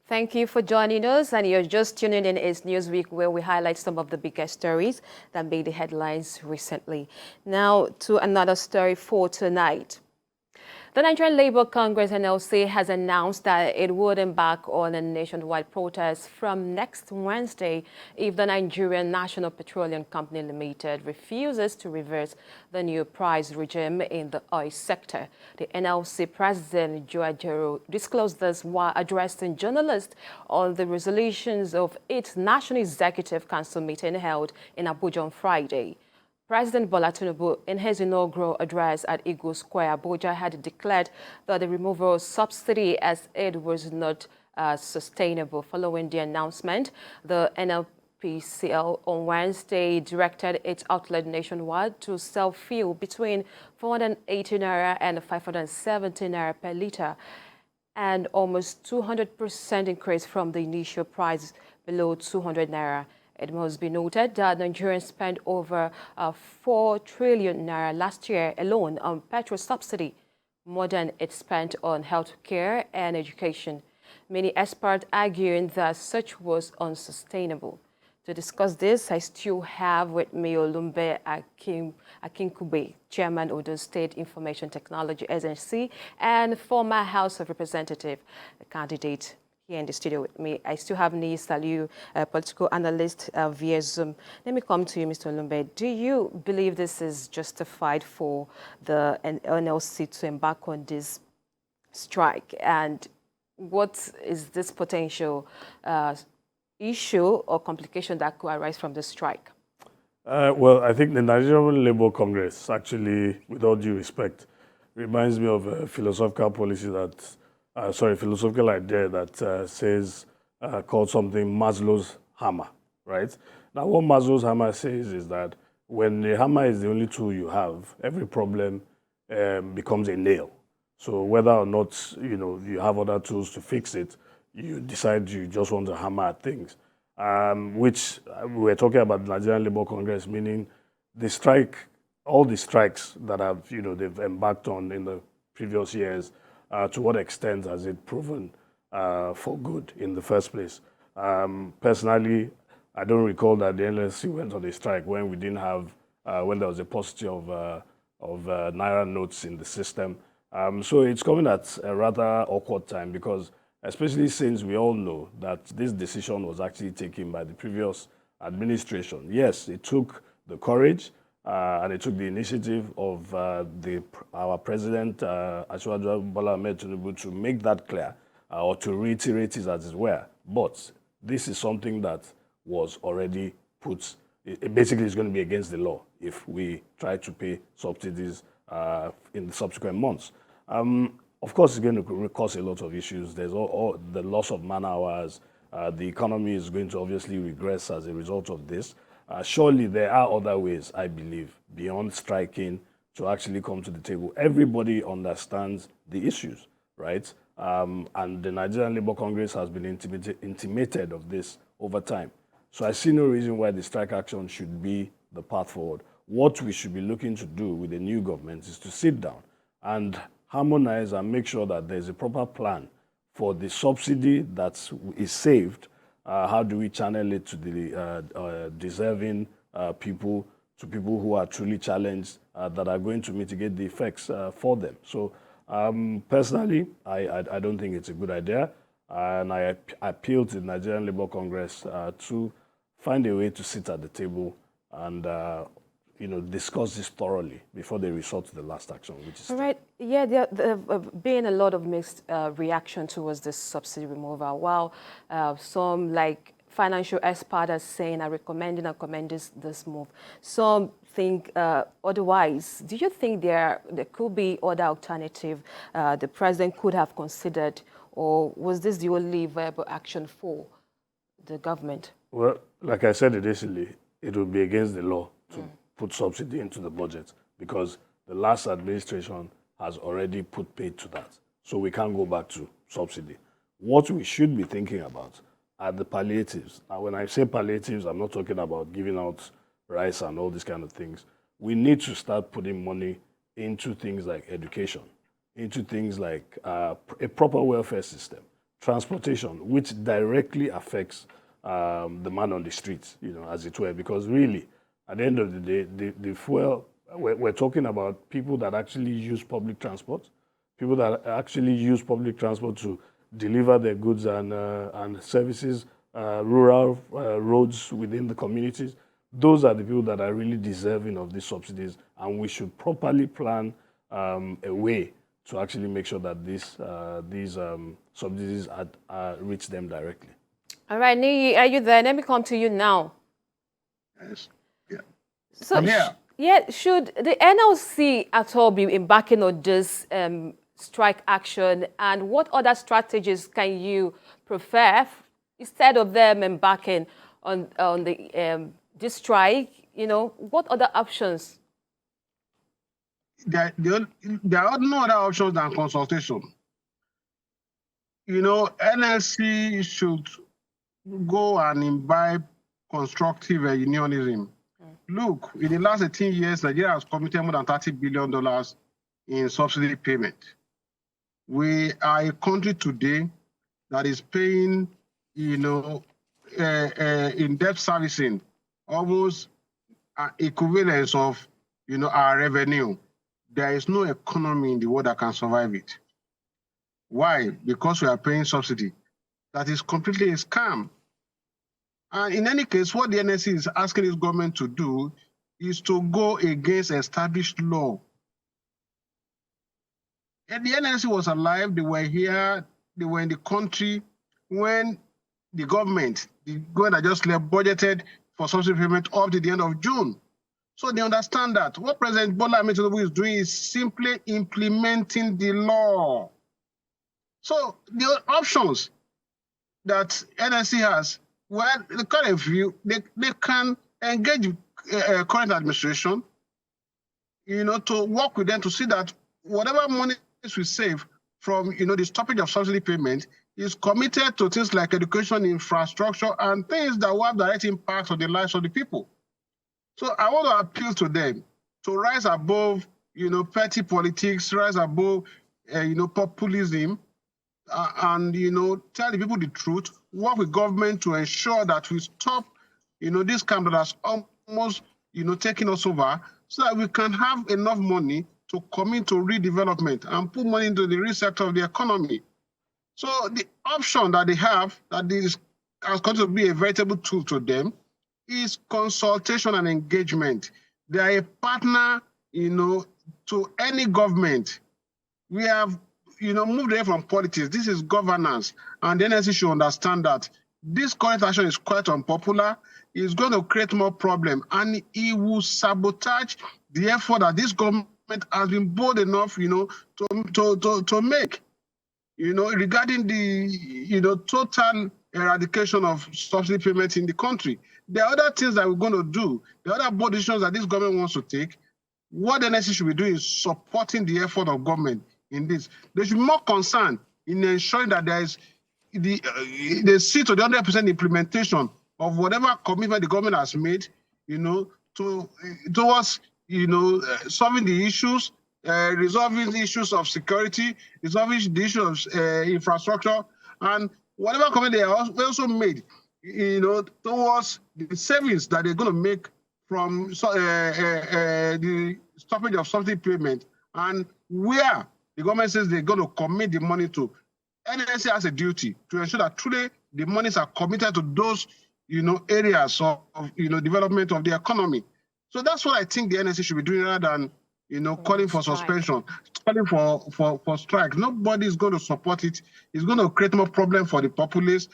Thank you for joining us, and you're just tuning in. It's Newsweek, where we highlight some of the biggest stories that made the headlines recently. Now to another story for tonight. The Nigerian Labour Congress (NLC) has announced that it would embark on a nationwide protest from next Wednesday if the Nigerian National Petroleum Company Limited refuses to reverse the new price regime in the oil sector. The NLC President Joe Ajero disclosed this while addressing journalists on the resolutions of its National Executive Council meeting held in Abuja on Friday. President Bola Tinubu, in his inaugural address at Eagle Square, Abuja, had declared that the removal of subsidy as aid was not sustainable. Following the announcement, the NLPCL on Wednesday directed its outlet nationwide to sell fuel between 480 naira and 570 naira per litre, and almost 200% increase from the initial price below 200 naira. It must be noted that Nigerians spent over 4 trillion naira last year alone on petrol subsidy, more than it spent on health care and education. Many experts arguing that such was unsustainable. To discuss this, I still have with me Olumbe Akinkugbe, Chairman of the State Information Technology Agency and former House of Representative candidate. Here in the studio with me, I still have Nii Saliu, a political analyst via Zoom. Let me come to you, Mr. Olumbe. Do you believe this is justified for the NLC to embark on this strike? And what is this potential issue or complication that could arise from the strike? Well, I think the Nigerian Labour Congress, actually, with all due respect, reminds me of a philosophical policy that philosophical idea that says, called something Maslow's hammer, right? Now, what Maslow's hammer says is that when the hammer is the only tool you have, every problem becomes a nail. So whether or not, you have other tools to fix it, you decide you just want to hammer at things, which we're talking about the Nigerian Labour Congress, meaning the strike, all the strikes that have, they've embarked on in the previous years. To what extent has it proven for good in the first place? Personally, I don't recall that the NLC went on a strike when we didn't have, when there was a paucity of Naira notes in the system. So it's coming at a rather awkward time because, especially since we all know that this decision was actually taken by the previous administration. Yes, it took the courage and it took the initiative of our president, Asiwaju Bola Ahmed Tinubu, to make that clear or to reiterate it as it were. But this is something that was already put, it basically is going to be against the law if we try to pay subsidies in the subsequent months. Of course, it's going to cause a lot of issues. There's all the loss of man hours. The economy is going to obviously regress as a result of this. Surely there are other ways, I believe, beyond striking to actually come to the table. Everybody understands the issues, right? And the Nigerian Labour Congress has been intimated of this over time. So I see no reason why the strike action should be the path forward. What we should be looking to do with the new government is to sit down and harmonize and make sure that there's a proper plan for the subsidy that is saved. How do we channel it to the deserving people, to people who are truly challenged, that are going to mitigate the effects for them? So personally, I don't think it's a good idea. And I appeal to the Nigerian Labour Congress to find a way to sit at the table and discuss this thoroughly before they resort to the last action, which is... All right. Yeah, there have been a lot of mixed reaction towards this subsidy removal. While some, like financial experts, are saying, are recommending and commend this move. Some think otherwise. Do you think there could be other alternative the president could have considered, or was this the only viable action for the government? Well, like I said initially, it would be against the law to put subsidy into the budget because the last administration has already put paid to that. So we can't go back to subsidy. What we should be thinking about are the palliatives. And when I say palliatives, I'm not talking about giving out rice and all these kind of things. We need to start putting money into things like education, into things like a proper welfare system. transportation, which directly affects the man on the streets, as it were, because really, at the end of the day, the fuel, we're talking about people that actually use public transport, people that actually use public transport to deliver their goods and services, rural roads within the communities. Those are the people that are really deserving of these subsidies, and we should properly plan a way to actually make sure that these subsidies reach them directly. All right, Niyi, are you there? Let me come to you now. Yes. Yeah. So, I'm here. Should the NLC at all be embarking on this strike action, and what other strategies can you prefer instead of them embarking on this strike? What other options? There are no other options than consultation. NLC should go and imbibe constructive unionism. Look, in the last 18 years, Nigeria has committed more than $30 billion in subsidy payment. We are a country today that is paying, in debt servicing almost equivalence of, our revenue. There is no economy in the world that can survive it. Why? Because we are paying subsidy. That is completely a scam. And in any case, what the NSC is asking this government to do is to go against established law. And the NSC was alive, they were here, they were in the country when the government that just left budgeted for subsidy payment up to the end of June. So they understand that what President Bola Ahmed Tinubu is doing is simply implementing the law. So the options that NSC has, well, the current view, they can engage current administration, to work with them to see that whatever money we save from, the stoppage of subsidy payment is committed to things like education, infrastructure, and things that will have direct impact on the lives of the people. So I want to appeal to them to rise above, petty politics, rise above, populism, and tell the people the truth, work with government to ensure that we stop this scam that has almost taken us over, so that we can have enough money to commit to redevelopment and put money into the real sector of the economy. So the option that they have that is going to be a veritable tool to them is consultation and engagement. They are a partner to any government. We have moved away from politics. This is governance, and the NSC should understand that this current action is quite unpopular. It's going to create more problems, and it will sabotage the effort that this government has been bold enough, to make, regarding the total eradication of subsidy payments in the country. There are other things that we're going to do. There are other bold decisions that this government wants to take. What the NSC should be doing is supporting the effort of government in this. They should be more concerned in ensuring that there is the see to the 100% implementation of whatever commitment the government has made, towards solving the issues, resolving the issues of security, resolving the issues of infrastructure, and whatever commitment they also made, towards the savings that they're going to make from the stoppage of subsidy payment, and where the government says they're going to commit the money to. NSC has a duty to ensure that truly the monies are committed to those, areas of development of the economy. So that's what I think the NSC should be doing, rather than, calling for suspension, calling for strike. Nobody is going to support it. It's going to create more problem for the populace.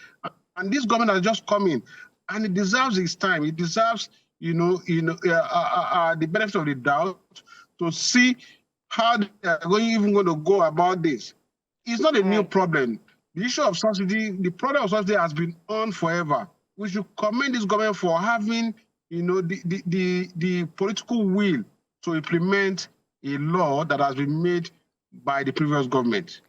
And this government has just come in, and it deserves its time. It deserves, the benefit of the doubt to see how they're even going to go about this. It's not a new problem. The issue of subsidy, the problem of subsidy has been on forever. We should commend this government for having, the political will to implement a law that has been made by the previous government.